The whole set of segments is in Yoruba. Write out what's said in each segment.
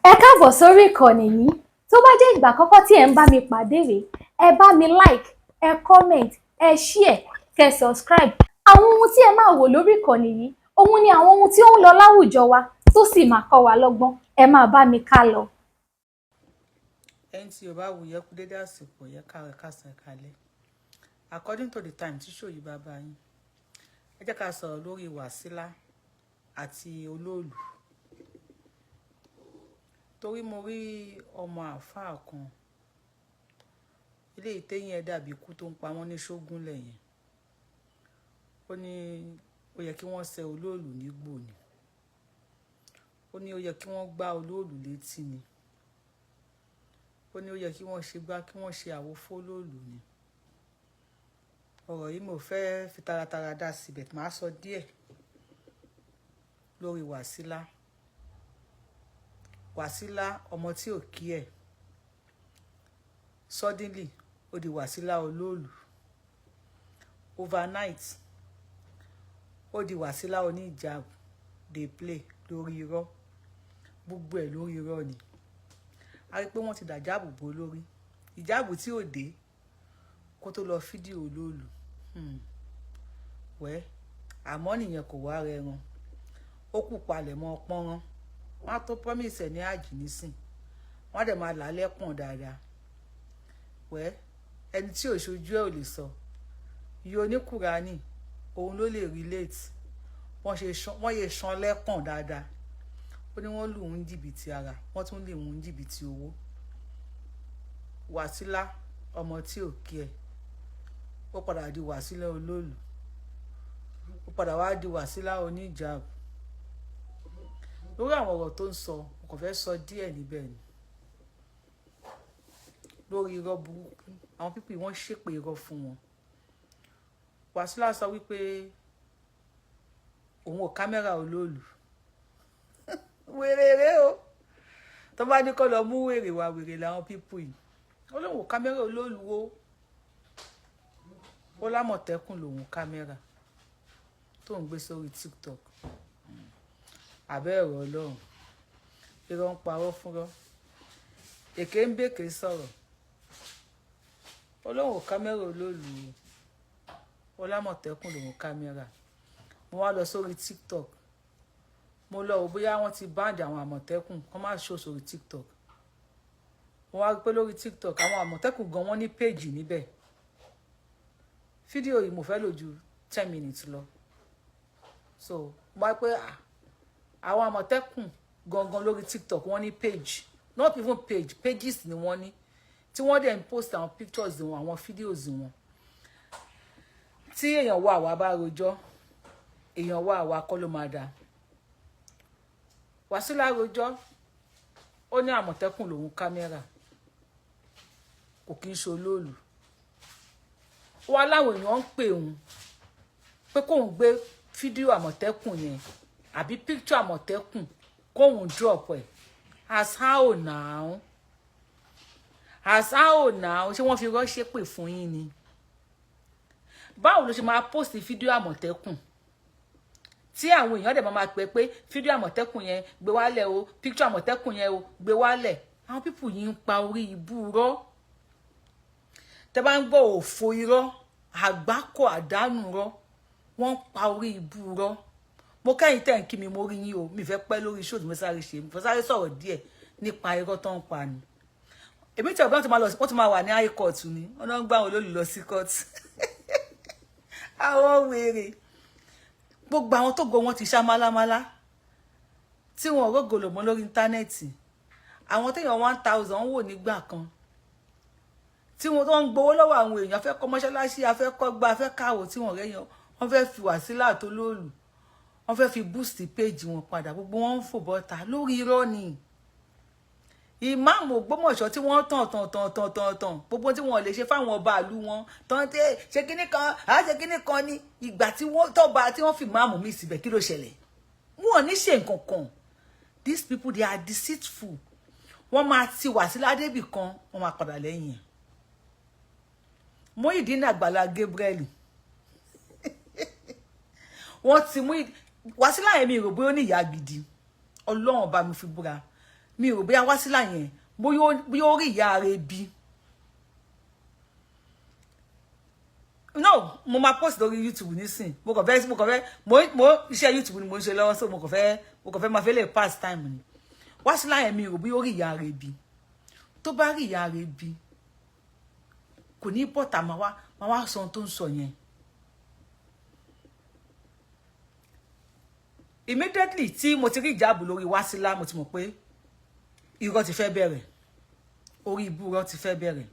Ẹ káàbọ̀ sórí ìkànnì yìí. Tó bá jẹ́ ìgbà àkọ́kọ́ tí ẹ ń bá mi pàdé rèé, ẹ bá mi like, ẹ comment, ẹ share, kẹ́ subscribe. Àwọn ohun tí ẹ máa wò lórí ìkànnì yìí, òun ni àwọn ohun tí ó ń lọ láwùjọ wa tó sì máa kọ́ wa lọ́gbọ́n. Ẹ máa bá mi ká lọ. Ẹni tí ó bá wù yẹ kú dédé àsìkò yẹ káwé kásán kalẹ̀. According to the time tí ṣòyí bàbá yín, ẹ jẹ́ ká sọ̀rọ̀ lórí Wàsílà àti Olóòlù. Torí mo rí ọmọ àfáà kan, ilé ìtẹ́yìn ẹ̀ dàbí ikú tó ń pa wọ́n ní ṣógún lẹ́yìn. Ó ní ó yẹ kí wọ́n ṣe Olóòlù nígbò ni. Ó ní ó yẹ kí wọ́n gbá Olóòlù létí ni. Ó ní ó yẹ kí wọ́n ṣe gbá kí wọ́n ṣe àwo fólóòlù ni. Ọ̀rọ̀ yìí mo fẹ́ fi taratara dá síbẹ̀ máa sọ díẹ̀ lórí Wàsílà. Wàsílà ọmọ tí ò kí ẹ̀, suddenly ó di Wàsílà Olóòlù. Overnight ó di Wàsílà oníjàbù dey play lórí irọ́, gbogbo ẹ̀ lórí irọ́ ni. A rí pé wọ́n ti dàjáàbù bò lórí ìjáàbù tí ò dé kó tó lọ fídíò Olóòlù. Wẹ́ àmọ́ nìyẹn kò wá rẹran, ó kù palẹ̀ mọ́ pọ́nrán. Wọ́n á tó promise ẹ̀ ní àjì nísìn, wọ́n á dẹ̀ máa là á lẹ́pọ̀n dáadáa. Wẹ́ ẹni tí ò ṣojú ẹ̀ ò lè sọ. Iye oníkùránì òun ló lè relate. Wọ́n yẹ ṣan lẹ́pọ̀n dáadáa. Ó ní wọ́n lù ú ní jìbìtì ara, wọ́n tún lè mú ní jìbìtì owó. Wàsílà ọmọ tí ò kí ẹ̀, ó padà di Wàsílà Olóòlù. Ó padà wá di Wàsílà oníjàbù. Lórí àwọn ọ̀rọ̀ tó ń sọ, mo kàn fẹ́ sọ díẹ̀ níbẹ̀ ni. Lórí irọ́ burúkú, àwọn pípì wọ́n ṣépè irọ́ fún wọn. Wàsílà sọ wípé òun ò kámẹ́rà Olóòlù. Wèrè o. Tó bá ní kó lọ mú wèrè wá, wèrè làwọn pípù yìí. Ó lóun ò kámẹ́rà Olóòlù o. Ó lámọ̀tẹ́kùn lòun kámẹ́rà tó ń gbé sórí TikTok. Àbẹ́ ẹ̀rọ Ọlọ́run, irọ́ ń parọ́ fúnrọ́, èké ń bèké sọ̀rọ̀. Ó lóun ò kámẹ́rà Olóòlù o. Ó lámọ̀tẹ́kùn lòun kámẹ́rà. Mo wá lọ sórí TikTok, mo lọ wò bóyá wọ́n ti báǹdì àwọn àmọ̀tẹ́kùn kán má ṣó sórí TikTok. Mo wá rí pé lórí TikTok àwọn àmọ̀tẹ́kùn gan wọ́n ní péèjì níbẹ̀. Fídíò yìí mo fẹ́ lò ju 10 minutes lọ. So mo wá pé àwọn àmọ̀tẹ́kùn gangan lórí TikTok wọ́n ní page, not even page, pages ni wọ́n ní, tí wọ́n dẹ̀ ń post àwọn pictures wọn, àwọn videos wọn. Tí èèyàn wà wá bá rojọ́, èèyàn wà wá kọ́ ló máa dà. Wàsílà rojọ́, ó ní àmọ̀tẹ́kùn lòun kámẹ́rà, kò kí ń ṣe Olóòlù. Ó wá láwọn èèyàn ń pè òun pé kóun gbé fídíò àmọ̀tẹ́kùn yẹn àbí picture àmọ̀tẹ́kùn kóun drop ẹ̀. As how now? As how now? Ṣé wọ́n fi rọ́ṣẹ́ pè fún yín ni? Báwo ló ṣe máa post fídíò àmọ̀tẹ́kùn tí àwọn èèyàn dẹ̀ máa pè pé fídíò àmọ̀tẹ́kùn yẹn gbé wálẹ̀ o, picture àmọ̀tẹ́kùn yẹn o gbé wálẹ̀? Àwọn pípù yìí ń pa orí ibú irọ́. Tẹ́ bá ń gbọ́ òfò irọ́, àgbákò àdánù irọ́, wọ́n ń pa orí ibú irọ́. Mo kẹ́yìn tẹ́ ń kí mi, mo rí yín o, mi fẹ́ pẹ́ lórí show tí mo sáré ṣe, mo sáré sọ̀rọ̀ díẹ̀ nípa irọ́ tó ń pa ni. Èmi tí ọ̀gbọ́n wọ́n ti máa wà ní high court ni, wọ́n náà ń gbá àwọn Olóòlù lọ sí court. Àwọn wèrè, gbogbo àwọn tó go wọn ti ṣá málámálá, tí wọn rógòlò mọ́ lórí íńtánẹ́ẹ̀tì. Àwọn téèyàn 1000 wò nígbà kan, tí wọn tó ń gbowó lọ́wọ́ àwọn èèyàn, fẹ́ kọ́ mọ́ṣáláṣí, afẹ́ kọ́ gbá, afẹ́ káwò, tí wọ́n rẹ́yàn, wọ́n fẹ́ fi Wàsílà tó Olóòlù, wọ́n fẹ́ fi boost page wọn padà, gbogbo wọn ń fò bọ́ta lórí irọ́ ni. Ìmáàmù Ògbómọ̀ṣọ́ tí wọ́n tàn, gbogbo tí wọ́n lè ṣe fáwọn ọba ìlú wọn, tán tí ṣe kíní kan, ṣe kíní kan ní ìgbà tí wọ́n tọ́ba tí wọ́n fi ìmáàmù mi síbẹ̀, kí ló ṣẹlẹ̀? Wọn ò ní ṣe nǹkan kan. These people, they are deceitful. Wọ́n máa ti Wàsílà débì kan, wọ́n máa padà lẹ́yìn ẹ̀. Muyideen Àgbàlá Gabriel, wọ́n ti mú Wàsílà yẹn mi rò bóyá ó ní ìyá gidi. Ọlọ́run bá mi fi búra. mi ò bóyá Wasila yẹn bóyá ó rí ìyá rẹ̀ bí. No, mo máa post lórí YouTube nísìn. Mo kàn fẹ́ mo iṣẹ́ YouTube ni mo ń ṣe lọ́wọ́, so mo kàn fẹ́ máa fẹ́ lè pass time ni. Wasila yẹn mi ò bí ó rí ìyá rẹ̀ bí. Tó bá rí ìyá rẹ̀ bí, kò ní bọ́tà máa wá sọ ohun tó ń sọ yẹn. Immediately tí mo ti rí ìjáàbù lórí Wasila, mo ti mọ̀ pé irọ́ ti fẹ́ bẹ̀rẹ̀. Orí ibu irọ́ ti fẹ́ bẹ̀rẹ̀.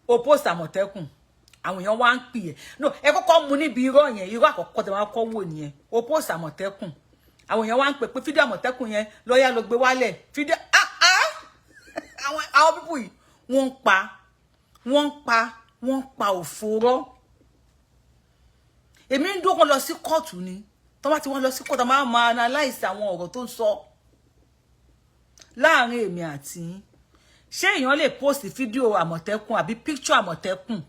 O post Àmọ̀tẹ́kùn, àwọn èèyàn wá ń pè ẹ́. No, ẹ kọ́kọ́ mú níbi irọ́ yẹn, irọ́ àkọ́kọ́ tẹ́ máa kọ́ wò nìyẹn. O post Àmọ̀tẹ́kùn, àwọn èèyàn wá ń pè pé fídíò Àmọ̀tẹ́kùn yẹn lọ́yà ló gbé wálẹ̀. Fídíò àwọn people yìí wọ́n ń pa òfòrọ́. Èmi ń dúró lọ sí kóòtù ni. Tó bá ti wọ́n lọ sí kóòtù, máa analyze àwọn ọ̀rọ̀ tó ń sọ láàrin èmi àti yín. Ṣé èèyàn lè post fídíò Àmọ̀tẹ́kùn àbí picture Àmọ̀tẹ́kùn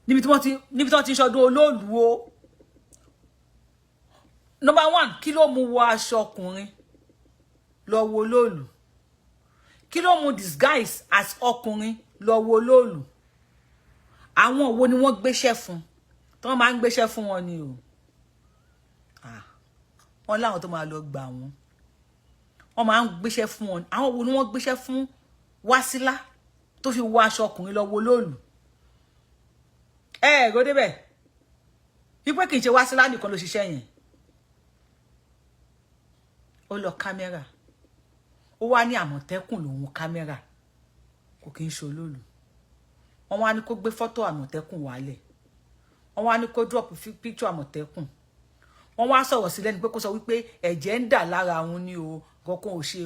níbi tí wọ́n ti ń ṣọdún Olóòlù o? Number one, kí ló mú wọ aṣọ ọkùnrin lọ wo Olóòlù? Kí ló mú disguise as ọkùnrin lọ wo Olóòlù? Àwọn wo ni wọ́n gbéṣẹ́ fún? Tí wọ́n máa ń gbéṣẹ́ fún wọn ni o. Wọ́n láwọn tó máa lọ gbà wọ́n. Wọ́n máa ń gbéṣẹ́ fún wọn. Àwọn wo ni wọ́n gbéṣẹ́ fún Wasila tó fi wọ aṣọ ọkùnrin lọ wo Olóòlù? Ro débẹ̀. Wípé kì í ṣe Wasila nìkan ló ṣiṣẹ́ yẹn. Ó lọ kámẹ́rà. Ó wá ní Àmọ̀tẹ́kùn lòun kámẹ́rà. Kò kí ń ṣe Olóòlù. Wọ́n wá ní kó gbé fọ́tò Àmọ̀tẹ́kùn wálẹ̀. Wọ́n wá ní kó drop picture Àmọ̀tẹ́kùn. Wọ́n wá sọ̀rọ̀ sí lẹ́nu pé kó sọ wípé ẹ̀jẹ̀ ń dà lára òun ni o. Gọkàn ò ṣe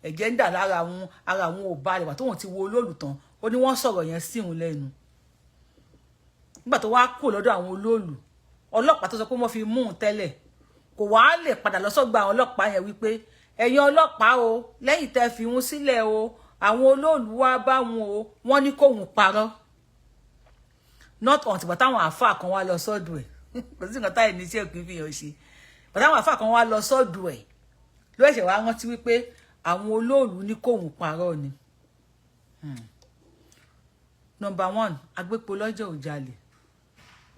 ẹ̀jẹ̀ ń dà lára òun, ara òun ò balẹ̀ wà tóun ti wo Olóòlù tán. Ó ní wọ́n sọ̀rọ̀ yẹn sí òun lẹ́nu. Nígbà tó wá kúrò lọ́dọ̀ àwọn Olóòlù, ọlọ́pàá tó sọ pé wọ́n fi mú un tẹ́lẹ̀ kò wá lè padà lọ sọ́gbà àwọn ọlọ́pàá yẹn wípé ẹ̀yin ọlọ́pàá o, lẹ́yìn tẹ́ fi wọn sílẹ̀ o, àwọn Olóòlù wá bá wọn o, wọ́n ní kóun parọ́. Not until but àwọn àfáà kan wá lọ sọ́dọ̀ ẹ̀. Kò sí nǹkan táyì ní tí òkú fi hàn ṣe. But àwọn àfáà kan wá lọ sọ́dọ̀ ẹ̀. Ló ẹ̀ṣẹ̀ wá rántí wípé àwọn Olóòlù ní kóun parọ́ ni. Number one, agbépo lọ́jọ́ ò jalè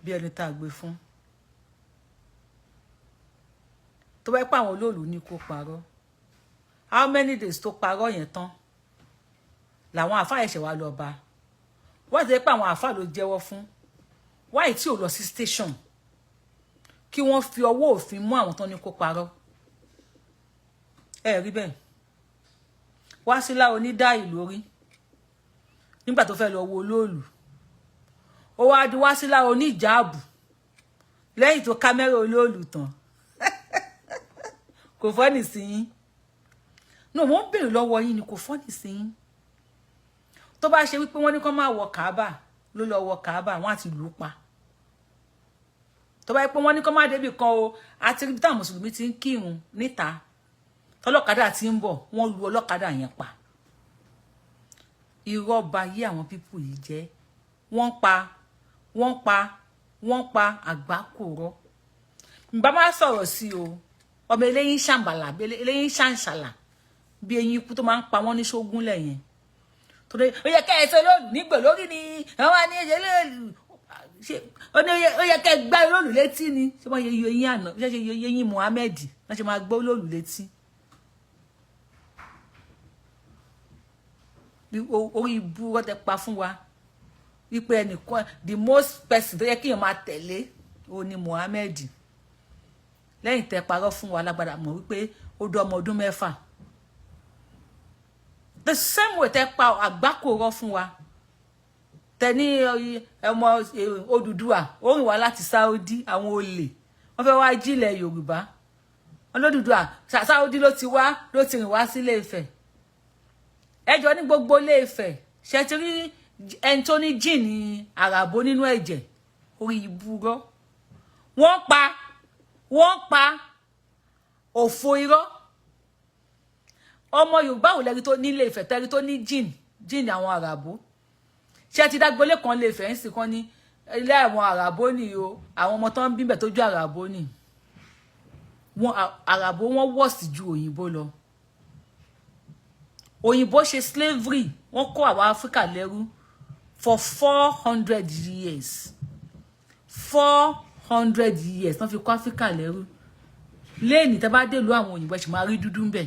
bí ẹni tá a gbé fún. Tó bá pa àwọn Olóòlù ní kó parọ́. How many days tó parọ́ yẹn tán? Làwọn àfáà ẹ̀ṣẹ̀ wá lọ bá. Wọ́n ti pé àwọn àfáà ló jẹ́wọ́ fún. Why tí ò lọ sí station? Kí wọ́n fi ọwọ́ òfin mú àwọn tán ní kó parọ́. Rí bẹ́ẹ̀. Wasila onídàí lórí. Nígbà tó fẹ́ lọ wo Olóòlù. Ó wá di Wasila oníjàábù. Lẹ́yìn tó kámẹ́rà Olóòlù tán. Kò fọ́nì sí yín. No, wọ́n bèrè lọ́wọ́ yín ni kò fọ́nì sí yín. Tó bá ṣe wípé wọ́n ní kó máa wọ Kaaba, ló lọ wọ Kaaba, wọ́n á ti lù pa. Tó bá yẹ pé wọ́n ní kó máa débì kan o, àti rí bí táwọn Mùsùlùmí ti ń kírun níta. Tọ́lọ́kadà ti ń bọ̀, wọ́n lu ọlọ́kadà yẹn pa. Irọ́ ba yé àwọn pípù yìí jẹ́. Wọ́n pa àgbákòrọ́. Ǹbá máa sọ̀rọ̀ sí o. Ọmọ eléyín ṣàǹbàlà, eléyín ṣàǹṣàlà. Bí eyín ikú tó máa ń pa wọ́n ní ṣógún lẹ́yìn. Torí ó yẹ kẹ́ ẹ sọ Olóòlù nígbè lórí ni àwọn àní ẹ̀jẹ̀ Olóòlù. Ó yẹ kẹ́ ẹ gbá Olóòlù létí ni. Ṣé wọ́n yẹ eyín àná? Ṣé ṣe eyín Muhammed? Wọ́n ṣe máa gbọ́ Olóòlù létí. Orí ibú wọ́n tẹ pa fún wa. Wípé ẹnìkan the most person tó yẹ kí èèyàn máa tẹ̀lé ó ní Muhammed. Lẹ́yìn tẹ parọ́ fún wa lágbàdà mọ̀ wípé ó dún ọmọ ọdún 6. The same way tẹ pa àgbákòrọ́ fún wa. Tẹ ní ọmọ Odùduwà ó rìn wá láti Saudi, àwọn olè wọ́n fẹ́ wá jílẹ̀ Yorùbá. Olódùduwà Saudi ló ti wá, ló ti rìn wá sí Ilé Ifẹ̀. Ẹjọ́ ní gbogbo Ilé Ifẹ̀ ṣe ti rí ẹni tó ní jíìnì àràbó nínú ẹ̀jẹ̀ orí ibùrọ́. Wọ́n pa òfò irọ́. Ọmọ Yorùbá ò lẹ́rí tó ní Ilé Ifẹ̀ tẹ́rí tó ní jíìnì àwọn àràbó. Ṣé ti dágbólé kan Ilé Ifẹ̀ ń sì kan ní ilé àwọn àràbó ni o, àwọn ọmọ tó ń bíbẹ̀ tó jẹ́ àràbó ni. wọn àràbò wọn worst ju òyìnbó lọ òyìnbó ṣe slavery wọ́n kó àwa Áfíríkà lẹ́rú for 400 years 400 years wọ́n fi kó Áfíríkà lẹ́rú lẹ́ni tẹ́ bá dé ìlú àwọn òyìnbó ṣì máa rí dúdú ń bẹ̀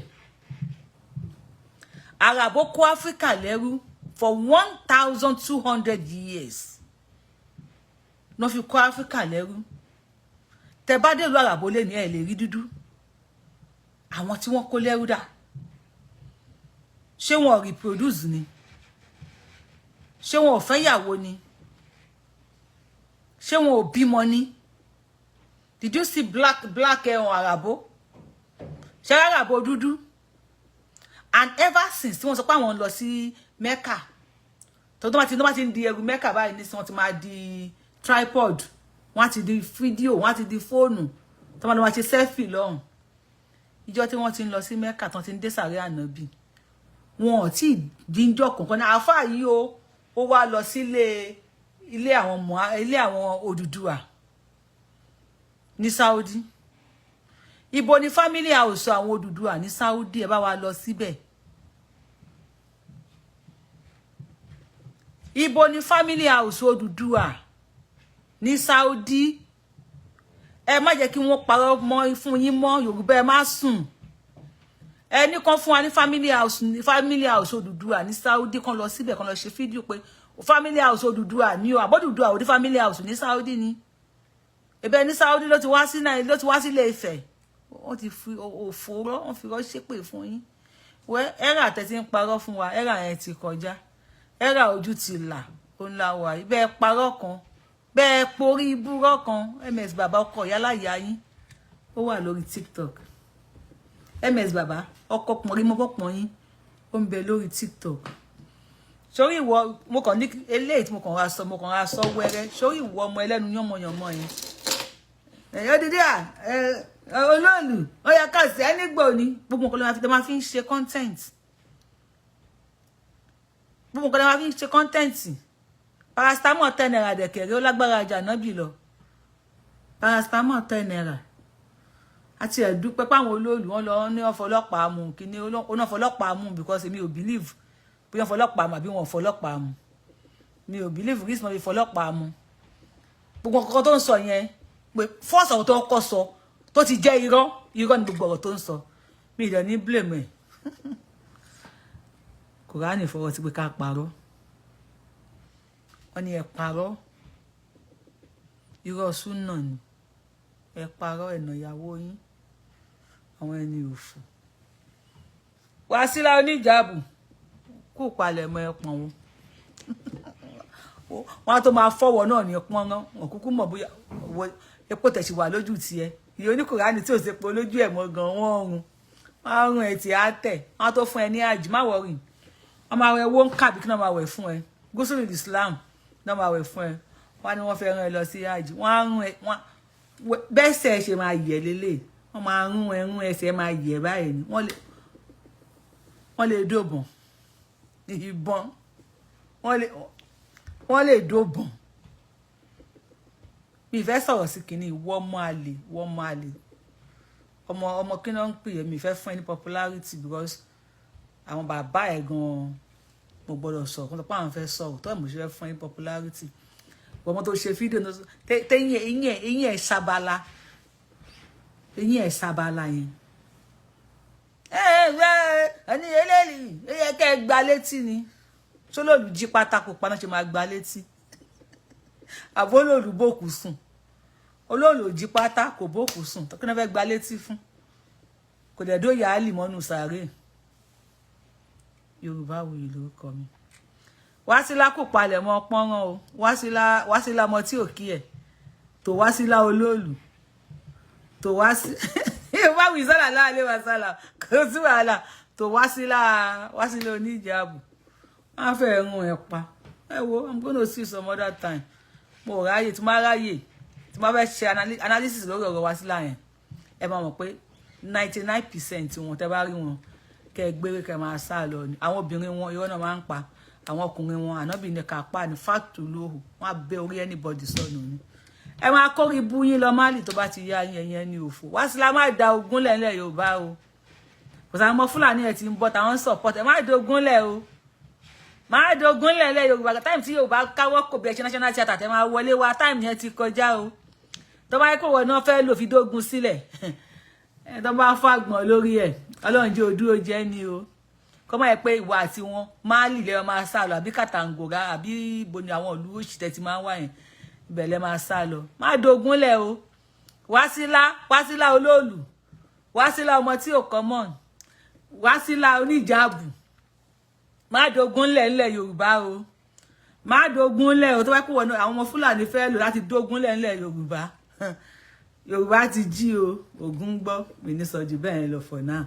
àràbò kó Áfíríkà lẹ́rú for 1200 years wọ́n fi kó Áfíríkà lẹ́rú tẹ́ bá dé ìlú àràbò lẹ́ni ẹ̀ lè rí dúdú àwọn tí wọ́n kó lẹ́rú dà ṣé wọn reproduce ni ṣé wọn ò fẹ́ yàwó ni ṣé wọn ò bímọ ni did you see black on àràbò ṣé àràbò dúdú and ever since tí wọ́n sọ pé àwọn lọ sí Mecca tó bá ti ń di ẹrù Mecca báyìí ní sí wọ́n ti máa di tripod wọ́n ti di fídíò wọ́n ti di fóònù tó máa lọ máa ṣe selfie lọ́hùn ìjọ tí wọ́n ti ń lọ sí Mecca tán ti ń dé sàrẹ́ ànábì wọn ò tí jíjọ kankan náà àfáà yìí ó wá lọ sílé ilé àwọn Odùduwà ní Saudi ibo ni family house àwọn Odùduwà ní Saudi ẹ bá wa lọ síbẹ̀ ibo ni family house Odùduwà ní Saudi ẹ má jẹ́ kí wọ́n parọ́ mọ́ fún yín mọ́ Yorùbá ẹ má sùn ẹni kan fún wa ní family house Odùduwà ní Saudi kan lọ síbẹ̀ kan lọ ṣe fídíò pé family house Odùduwà ní o àbọ̀dùduwà ò ní family house ní Saudi ni ẹ̀bẹ̀ ní Saudi ló ti wá sí náà ló ti wá sí Ilé-Ifẹ̀ wọ́n ti fi òfòró wọ́n fi rọ́ ṣépè fún yín wẹ́ ẹ̀rà tẹ́tí ń parọ́ fún wa ẹ̀rà yẹn ti kọjá ẹ̀rà ojú ti là ó ń la wà yìí bẹ́ẹ̀ parọ́ kan bẹ́ẹ̀ porí ibúrọ́ kan ms bàbá ọkọ yálàyà yín ó wà lórí TikTok ms bàbá ọkọ pọnrí mọ́pọ̀pọ̀ yín ó ń bẹ lórí TikTok sórí ìwọ mo kàn ní eléyìí tí mo kàn ra sọ wẹ́rẹ́ sórí ìwọ ọmọ ẹlẹ́nu yánmọ̀yánmọ̀ yẹn ẹ̀yọ́ dídí olóòlù ó yẹ ká sí ẹnigbò ní gbogbo nǹkan ló máa fi ń ṣe content gbogbo nǹkan ló máa fi ń ṣe content paracetamol 10 naira dẹ̀kẹ̀rẹ́ ó lágbára àjànábì lọ paracetamol 10 naira àti ẹ̀dúpẹ́ páwọn olóòlù wọn lọ ní ọ̀fọlọ́pàá mú kíní ọ̀fọlọ́pàá mú because èmi ò believe bí wọ́n fọlọ́pàá mú àbí wọn fọlọ́pàá mú mi ò believe reason wọ́n fi fọlọ́pàá mú gbogbo nǹkan tó ń sọ yẹn pé first ọ̀rọ̀ tó kọ́ sọ tó ti jẹ́ irọ́ ni gbogbo ọ̀rọ̀ tó ń sọ mi ìdẹ̀ ní blame ẹ̀ Kùránì fọwọ́ sí pé ká parọ́ wọ́n ní ẹ parọ́ irọ́ súnà ni ẹ parọ́ ẹ̀nà ìyàwó yín àwọn ẹni òfò Wàsílà oníjàbù kú palẹ̀mọ́ ẹpọ̀n wọn á tó máa fọwọ́ náà ní ẹpọ̀n rán wọn kúkú mọ̀ bóyá epo tẹ̀sí wà lójú tiẹ̀ ìyẹn oníkùránì tí ò ṣe po lójú ẹ̀ mọ́ gan wọ́n rún ẹ̀ tí á tẹ̀ wọ́n á tó fún ẹ ní àjì má wọ̀rì wọ́n máa wẹ̀ wọ́n kàbí kí náà máa wẹ̀ fún ẹ gúúsùlù Islam náà máa wẹ̀ fún ẹ wọ́n á ní wọ́n fẹ́ rán ẹ lọ sí àjì wọ́n á rún ẹ bẹ́sẹ̀ ṣe máa yẹ̀ lélẹ̀ wọ́n máa rún ẹsẹ̀ máa yẹ̀ báyìí ni wọ́n lè dóbọ̀n ìbọn wọ́n lè dóbọ̀n mi fẹ́ sọ̀rọ̀ sí kinní wọ́n máa lè ọmọ kí náà ń pè é mi fẹ́ fún ẹ ní popularity because àwọn bàbá ẹ̀ gan-an mo gbọ́dọ̀ sọ̀rọ̀ kó tó pa àwọn fẹ́ sọ̀rọ̀ tó ẹ̀ mo ṣe fẹ́ fún ẹ ní popularity ọmọ tó ṣe fídíò eyín ẹ̀ sábàlá yẹn ẹni eléyìí ó yẹ kẹ́ ẹ gba létí ni ṣólòlù jí pátákó paná ṣe máa gba létí àbólòlù bòkù sùn olóòlù jí pátá kò bòkù sùn tó kí náà fẹ́ gba létí fún kò dẹ̀ dó yàálì mọ́nú sàárè Yorùbáwùyí lórúkọ mi Wàsílà kò palẹ̀ mọ́ pọ́nrán o Wàsílà ọmọ tí ò kí ẹ̀ tó Wàsílà olóòlù tó Yorùbáwùyí sálà láàlẹ́ wàsálà kò sí wàhálà tó Wàsílà oníjàbù wọ́n fẹ́ rún ẹ̀ pa ẹ wo I'm gonna see some other time mo ráyè tí máa ráyè tí máa fẹ́ ṣe analysis lórí ọ̀rọ̀ Wàsílà yẹn ẹ máa mọ̀ pé 99% wọn tẹ́ bá rí wọn kẹ́ gbére kẹ́ máa sá lọ ni àwọn obìnrin wọn irọ́ náà máa ń pa àwọn ọkùnrin wọn ànábì ní ká pa ní fáàtù lóhùn wọn á bẹ orí anybody sọnù ni ẹ máa kórí bú yín lọ Málì tó bá ti yá yẹn ní òfò. Wásílà má da ogun lẹ̀ ńlẹ̀ Yorùbá o. Kò sáà mọ Fúlàní ẹ̀ ti ń bọ̀ táwọn support ẹ má dogun lẹ̀ o. Má dogun lẹ̀ ńlẹ̀ Yorùbá. Time tí Yorùbá káwọ́ kò bí ẹ national theatre tẹ máa wọlé wá time yẹn ti kọjá o. Tó bá yẹ kó wọ́n náà fẹ́ lò fi dógun sílẹ̀. Tó bá fàgbọ̀n lórí ẹ̀ Ọlọ́run jẹ́ òdúró jẹ́ ni o. Kọ́ máa yẹ pé ìwà àti wọn Málì lẹ́yìn máa sá lọ àbí Kàtàngòrá àbí ibo ni àwọn ìlú òṣìṣẹ́ ti máa ń wá yẹn ibẹ̀ lẹ́ máa sá lọ. Má dogun lẹ̀ o. Wásílà olóòlù. Wásílà ọmọ tí ò common. Wásílà oníjàbù. Má dogun lẹ̀ ńlẹ̀ Yorùbá o. Má dogun lẹ̀ o tó bá kó wọnú àwọn ọmọ Fúlàní fẹ́ lò láti dogun lẹ̀ ńlẹ̀ Yorùbá. Yorùbá ti jí o. Ògún gbọ́ mi ní sọ jù bẹ́ẹ̀ lọ for now.